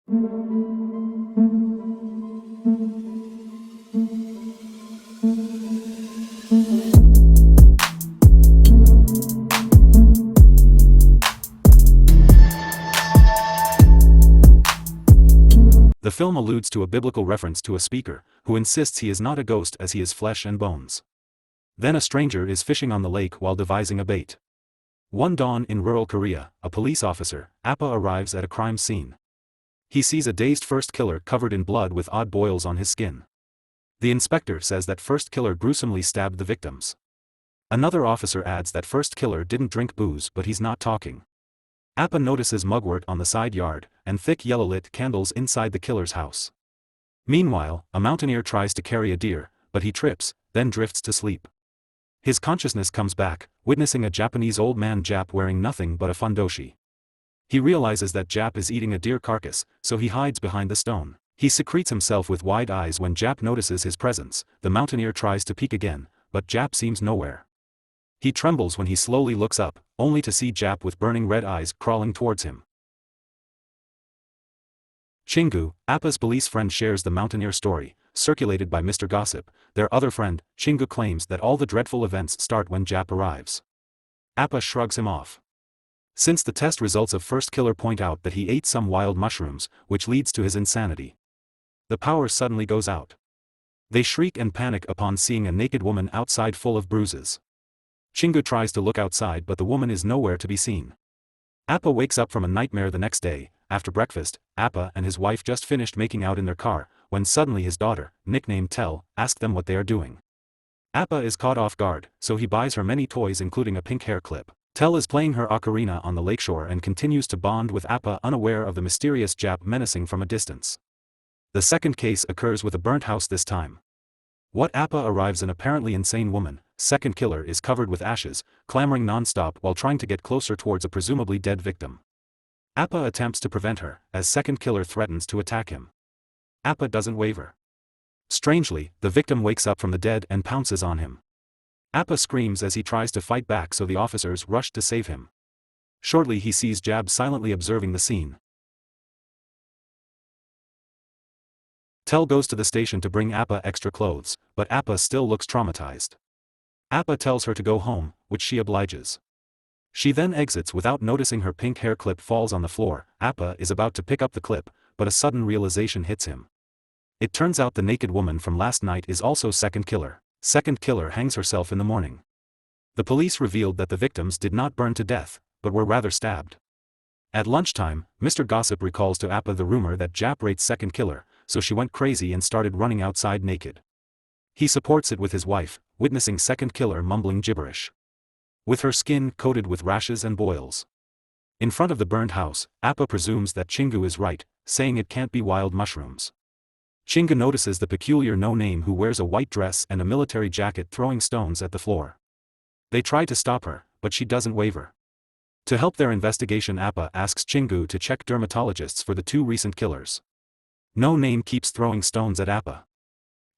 The film alludes to a biblical reference to a speaker, who insists he is not a ghost as he is flesh and bones. Then a stranger is fishing on the lake while devising a bait. One dawn in rural Korea, a police officer, Appa, arrives at a crime scene. He sees a dazed first killer covered in blood with odd boils on his skin. The inspector says that first killer gruesomely stabbed the victims. Another officer adds that first killer didn't drink booze but he's not talking. Appa notices mugwort on the side yard, and thick yellow-lit candles inside the killer's house. Meanwhile, a mountaineer tries to carry a deer, but he trips, then drifts to sleep. His consciousness comes back, witnessing a Japanese old man Jap wearing nothing but a fundoshi. He realizes that Jap is eating a deer carcass, so he hides behind the stone. He secretes himself with wide eyes when Jap notices his presence. The mountaineer tries to peek again, but Jap seems nowhere. He trembles when he slowly looks up, only to see Jap with burning red eyes crawling towards him. Chingu, Appa's police friend, shares the mountaineer story, circulated by Mr. Gossip. Their other friend, Chingu, claims that all the dreadful events start when Jap arrives. Appa shrugs him off. Since the test results of first killer point out that he ate some wild mushrooms, which leads to his insanity. The power suddenly goes out. They shriek and panic upon seeing a naked woman outside full of bruises. Chingu tries to look outside but the woman is nowhere to be seen. Appa wakes up from a nightmare the next day. After breakfast, Appa and his wife just finished making out in their car, when suddenly his daughter, nicknamed Tell, asks them what they are doing. Appa is caught off guard, so he buys her many toys including a pink hair clip. Tell is playing her ocarina on the lakeshore and continues to bond with Appa, unaware of the mysterious Jap menacing from a distance. The second case occurs with a burnt house this time. What Appa arrives an apparently insane woman. Second killer is covered with ashes, clamoring non-stop while trying to get closer towards a presumably dead victim. Appa attempts to prevent her, as second killer threatens to attack him. Appa doesn't waver. Strangely, the victim wakes up from the dead and pounces on him. Appa screams as he tries to fight back, so the officers rush to save him. Shortly he sees Jab silently observing the scene. Tell goes to the station to bring Appa extra clothes, but Appa still looks traumatized. Appa tells her to go home, which she obliges. She then exits without noticing her pink hair clip falls on the floor. Appa is about to pick up the clip, but a sudden realization hits him. It turns out the naked woman from last night is also second killer. Second killer hangs herself in the morning. The police revealed that the victims did not burn to death, but were rather stabbed. At lunchtime, Mr. Gossip recalls to Appa the rumor that Jap raped second killer, so she went crazy and started running outside naked. He supports it with his wife, witnessing second killer mumbling gibberish. With her skin coated with rashes and boils. In front of the burned house, Appa presumes that Chingu is right, saying it can't be wild mushrooms. Chingu notices the peculiar no-name who wears a white dress and a military jacket throwing stones at the floor. They try to stop her, but she doesn't waver. To help their investigation, Appa asks Chingu to check dermatologists for the two recent killers. No-name keeps throwing stones at Appa.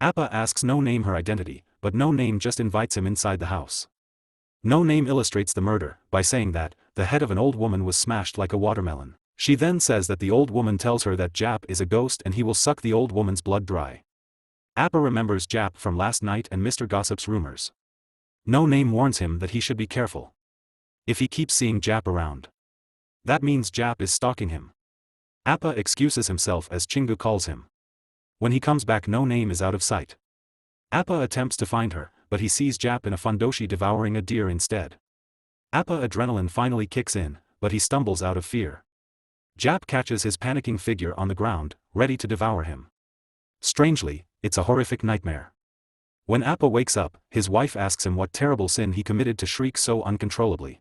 Appa asks No-Name her identity, but No-Name just invites him inside the house. No-Name illustrates the murder by saying that the head of an old woman was smashed like a watermelon. She then says that the old woman tells her that Jap is a ghost and he will suck the old woman's blood dry. Appa remembers Jap from last night and Mr. Gossip's rumors. No-Name warns him that he should be careful. If he keeps seeing Jap around, that means Jap is stalking him. Appa excuses himself as Chingu calls him. When he comes back, No-Name is out of sight. Appa attempts to find her, but he sees Jap in a fundoshi devouring a deer instead. Appa adrenaline finally kicks in, but he stumbles out of fear. Jap catches his panicking figure on the ground, ready to devour him. Strangely, it's a horrific nightmare. When Appa wakes up, his wife asks him what terrible sin he committed to shriek so uncontrollably.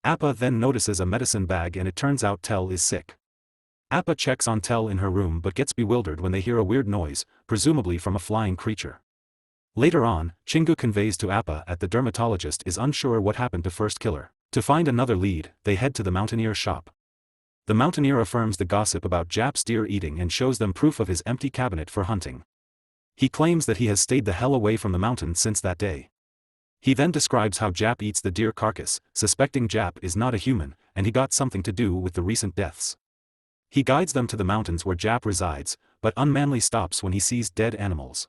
Appa then notices a medicine bag and it turns out Tell is sick. Appa checks on Tell in her room but gets bewildered when they hear a weird noise, presumably from a flying creature. Later on, Chingu conveys to Appa that the dermatologist is unsure what happened to first killer. To find another lead, they head to the mountaineer shop. The mountaineer affirms the gossip about Jap's deer eating and shows them proof of his empty cabinet for hunting. He claims that he has stayed the hell away from the mountain since that day. He then describes how Jap eats the deer carcass, suspecting Jap is not a human, and he got something to do with the recent deaths. He guides them to the mountains where Jap resides, but unmanly stops when he sees dead animals.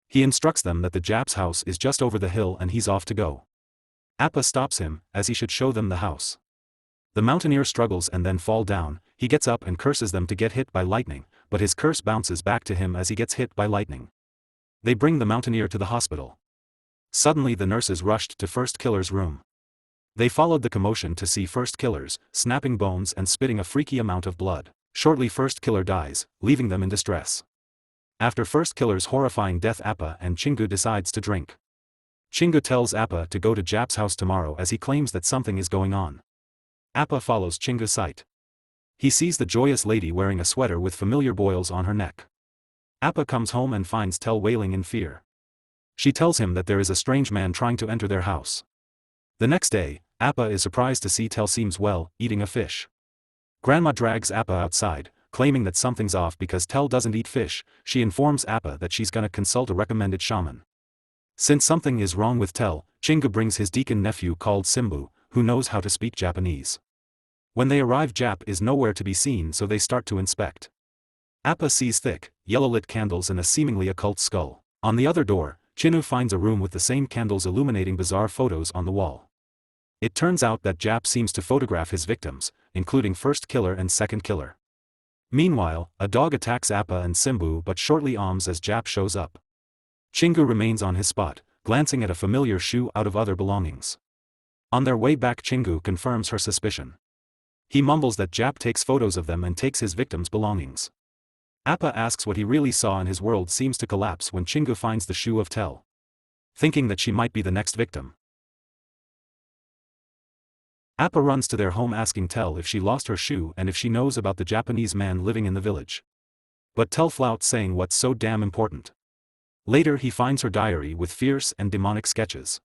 He instructs them that the Jap's house is just over the hill and he's off to go. Appa stops him, as he should show them the house. The mountaineer struggles and then fall down. He gets up and curses them to get hit by lightning, but his curse bounces back to him as he gets hit by lightning. They bring the mountaineer to the hospital. Suddenly the nurses rushed to First Killer's room. They followed the commotion to see First Killer's, snapping bones and spitting a freaky amount of blood. Shortly First Killer dies, leaving them in distress. After First Killer's horrifying death, Appa and Chingu decides to drink. Chingu tells Appa to go to Jap's house tomorrow as he claims that something is going on. Appa follows Chingu's sight. He sees the joyous lady wearing a sweater with familiar boils on her neck. Appa comes home and finds Tel wailing in fear. She tells him that there is a strange man trying to enter their house. The next day, Appa is surprised to see Tel seems well, eating a fish. Grandma drags Appa outside, claiming that something's off because Tel doesn't eat fish. She informs Appa that she's gonna consult a recommended shaman. Since something is wrong with Tel, Chingu brings his deacon nephew called Simbu, who knows how to speak Japanese. When they arrive, Jap is nowhere to be seen, so they start to inspect. Appa sees thick, yellow-lit candles and a seemingly occult skull. On the other door, Chinu finds a room with the same candles illuminating bizarre photos on the wall. It turns out that Jap seems to photograph his victims, including First Killer and Second Killer. Meanwhile, a dog attacks Appa and Simbu but shortly alms as Jap shows up. Chingu remains on his spot, glancing at a familiar shoe out of other belongings. On their way back, Chingu confirms her suspicion. He mumbles that Jap takes photos of them and takes his victims' belongings. Appa asks what he really saw, and his world seems to collapse when Chingu finds the shoe of Tel. Thinking that she might be the next victim, Appa runs to their home asking Tel if she lost her shoe and if she knows about the Japanese man living in the village. But Tel flouts, saying what's so damn important. Later he finds her diary with fierce and demonic sketches.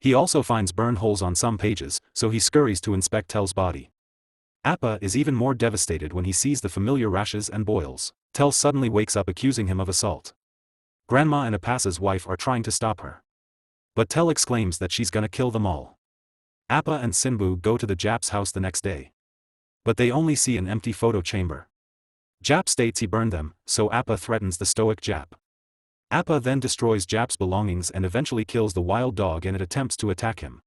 He also finds burn holes on some pages, so he scurries to inspect Tel's body. Appa is even more devastated when he sees the familiar rashes and boils. Tel suddenly wakes up accusing him of assault. Grandma and Appa's wife are trying to stop her. But Tel exclaims that she's gonna kill them all. Appa and Simbu go to the Jap's house the next day. But they only see an empty photo chamber. Jap states he burned them, so Appa threatens the stoic Jap. Appa then destroys Jap's belongings and eventually kills the wild dog, and it attempts to attack him.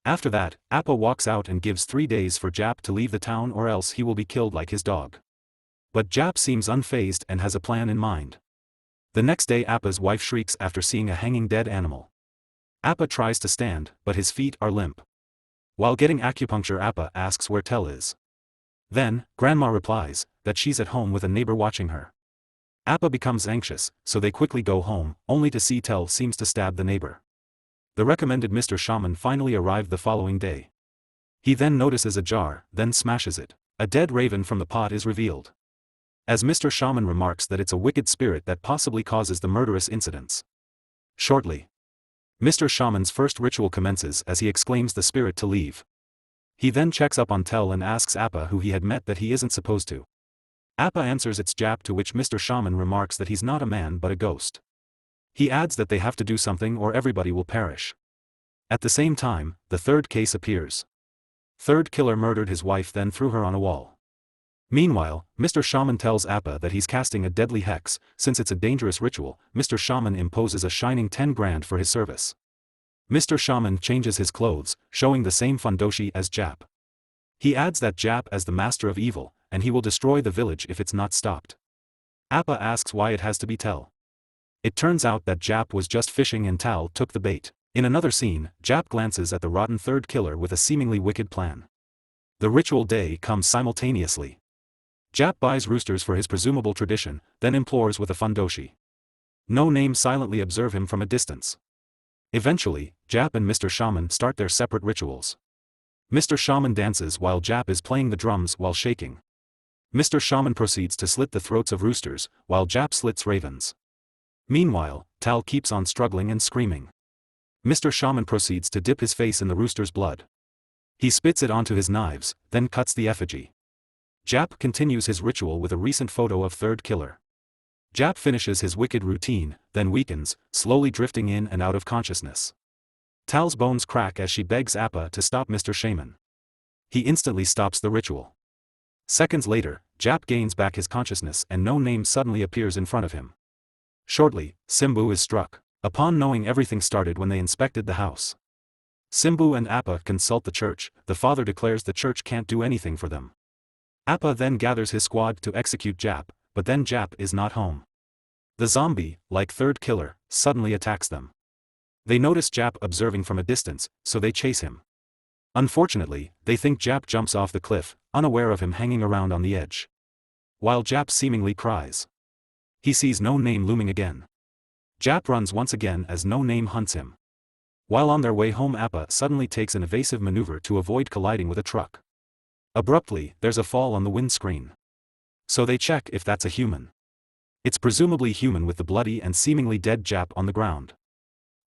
After that, Appa walks out and gives 3 days for Jap to leave the town or else he will be killed like his dog. But Jap seems unfazed and has a plan in mind. The next day, Appa's wife shrieks after seeing a hanging dead animal. Appa tries to stand, but his feet are limp. While getting acupuncture, Appa asks where Tel is. Then, Grandma replies that she's at home with a neighbor watching her. Appa becomes anxious, so they quickly go home, only to see Tel seems to stab the neighbor. The recommended Mr. Shaman finally arrived the following day. He then notices a jar, then smashes it. A dead raven from the pot is revealed. As Mr. Shaman remarks that it's a wicked spirit that possibly causes the murderous incidents. Shortly, Mr. Shaman's first ritual commences as he exclaims the spirit to leave. He then checks up on Tel and asks Appa who he had met that he isn't supposed to. Appa answers it's Jap, to which Mr. Shaman remarks that he's not a man but a ghost. He adds that they have to do something or everybody will perish. At the same time, the third case appears. Third Killer murdered his wife, then threw her on a wall. Meanwhile, Mr. Shaman tells Appa that he's casting a deadly hex. Since it's a dangerous ritual, Mr. Shaman imposes a shining 10 grand for his service. Mr. Shaman changes his clothes, showing the same fundoshi as Jap. He adds that Jap as the master of evil, and he will destroy the village if it's not stopped. Appa asks why it has to be Tel. It turns out that Jap was just fishing and Tal took the bait. In another scene, Jap glances at the rotten Third Killer with a seemingly wicked plan. The ritual day comes simultaneously. Jap buys roosters for his presumable tradition, then implores with a fundoshi. No Name silently observe him from a distance. Eventually, Jap and Mr. Shaman start their separate rituals. Mr. Shaman dances while Jap is playing the drums while shaking. Mr. Shaman proceeds to slit the throats of roosters, while Jap slits ravens. Meanwhile, Tal keeps on struggling and screaming. Mr. Shaman proceeds to dip his face in the rooster's blood. He spits it onto his knives, then cuts the effigy. Jap continues his ritual with a recent photo of Third Killer. Jap finishes his wicked routine, then weakens, slowly drifting in and out of consciousness. Tal's bones crack as she begs Appa to stop Mr. Shaman. He instantly stops the ritual. Seconds later, Jap gains back his consciousness and no name suddenly appears in front of him. Shortly, Simbu is struck. Upon knowing everything started when they inspected the house. Simbu and Appa consult the church. The father declares the church can't do anything for them. Appa then gathers his squad to execute Jap, but then Jap is not home. The zombie, like third killer, suddenly attacks them. They notice Jap observing from a distance, so they chase him. Unfortunately, they think Jap jumps off the cliff, unaware of him hanging around on the edge. While Jap seemingly cries. He sees No Name looming again. Jap runs once again as No Name hunts him. While on their way home, Appa suddenly takes an evasive maneuver to avoid colliding with a truck. Abruptly, there's a fall on the windscreen. So they check if that's a human. It's presumably human with the bloody and seemingly dead Jap on the ground.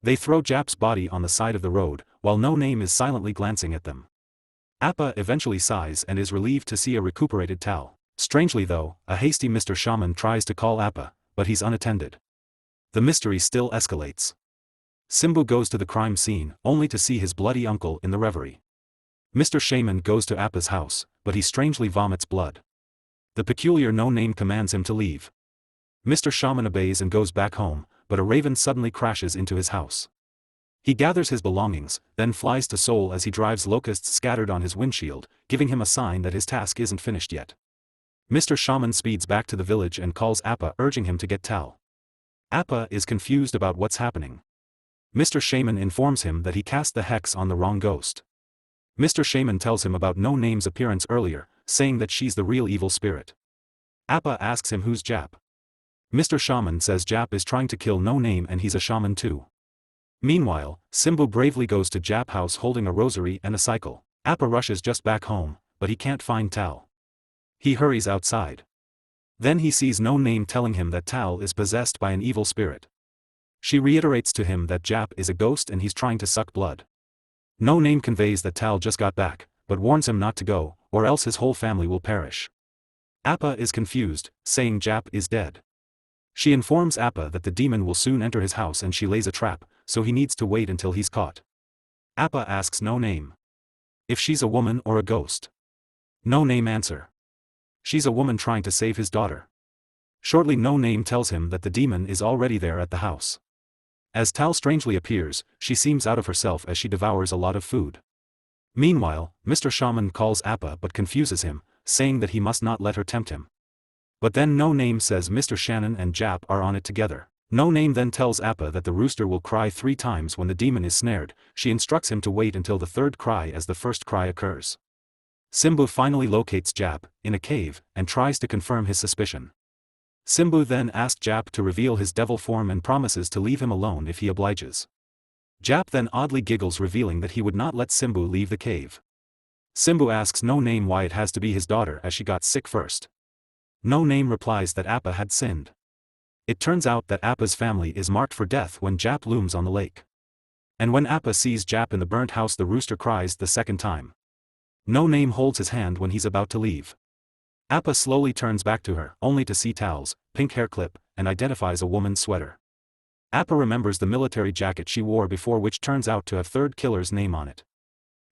They throw Jap's body on the side of the road, while No Name is silently glancing at them. Appa eventually sighs and is relieved to see a recuperated Tal. Strangely though, a hasty Mr. Shaman tries to call Appa, but he's unattended. The mystery still escalates. Simbu goes to the crime scene, only to see his bloody uncle in the reverie. Mr. Shaman goes to Appa's house, but he strangely vomits blood. The peculiar No Name commands him to leave. Mr. Shaman obeys and goes back home, but a raven suddenly crashes into his house. He gathers his belongings, then flies to Seoul as he drives locusts scattered on his windshield, giving him a sign that his task isn't finished yet. Mr. Shaman speeds back to the village and calls Appa, urging him to get Tal. Appa is confused about what's happening. Mr. Shaman informs him that he cast the hex on the wrong ghost. Mr. Shaman tells him about No Name's appearance earlier, saying that she's the real evil spirit. Appa asks him who's Jap. Mr. Shaman says Jap is trying to kill No Name and he's a shaman too. Meanwhile, Simbu bravely goes to Jap house holding a rosary and a cycle. Appa rushes just back home, but he can't find Tal. He hurries outside. Then he sees No Name telling him that Tal is possessed by an evil spirit. She reiterates to him that Jap is a ghost and he's trying to suck blood. No Name conveys that Tal just got back, but warns him not to go, or else his whole family will perish. Appa is confused, saying Jap is dead. She informs Appa that the demon will soon enter his house and she lays a trap, so he needs to wait until he's caught. Appa asks No Name if she's a woman or a ghost. No Name answer. She's a woman trying to save his daughter. Shortly No Name tells him that the demon is already there at the house. As Tal strangely appears, she seems out of herself as she devours a lot of food. Meanwhile, Mr. Shaman calls Appa but confuses him, saying that he must not let her tempt him. But then No Name says Mr. Shannon and Jap are on it together. No Name then tells Appa that the rooster will cry 3 times when the demon is snared. She instructs him to wait until the third cry as the first cry occurs. Simbu finally locates Jap, in a cave, and tries to confirm his suspicion. Simbu then asks Jap to reveal his devil form and promises to leave him alone if he obliges. Jap then oddly giggles, revealing that he would not let Simbu leave the cave. Simbu asks No Name why it has to be his daughter as she got sick first. No Name replies that Appa had sinned. It turns out that Appa's family is marked for death when Jap looms on the lake. And when Appa sees Jap in the burnt house, the rooster cries the second time. No Name holds his hand when he's about to leave. Appa slowly turns back to her, only to see Tal's pink hair clip, and identifies a woman's sweater. Appa remembers the military jacket she wore before, which turns out to have third killer's name on it.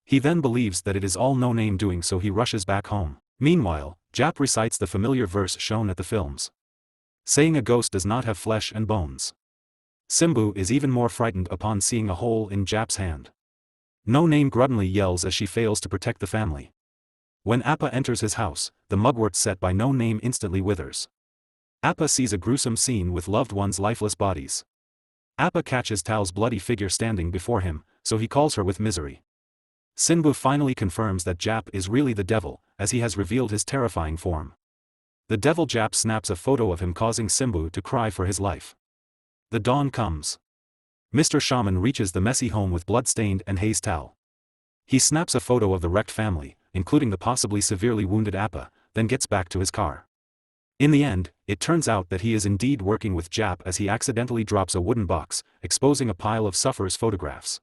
He then believes that it is all No Name doing, so he rushes back home. Meanwhile, Jap recites the familiar verse shown at the films, saying a ghost does not have flesh and bones. Simbu is even more frightened upon seeing a hole in Jap's hand. No Name grudgingly yells as she fails to protect the family. When Appa enters his house, the mugwort set by No Name instantly withers. Appa sees a gruesome scene with loved ones' lifeless bodies. Appa catches Tal's bloody figure standing before him, so he calls her with misery. Simbu finally confirms that Jap is really the devil, as he has revealed his terrifying form. The devil Jap snaps a photo of him, causing Simbu to cry for his life. The dawn comes. Mr. Shaman reaches the messy home with blood-stained and hazed Tal. He snaps a photo of the wrecked family, including the possibly severely wounded Appa, then gets back to his car. In the end, it turns out that he is indeed working with Jap as he accidentally drops a wooden box, exposing a pile of sufferers' photographs.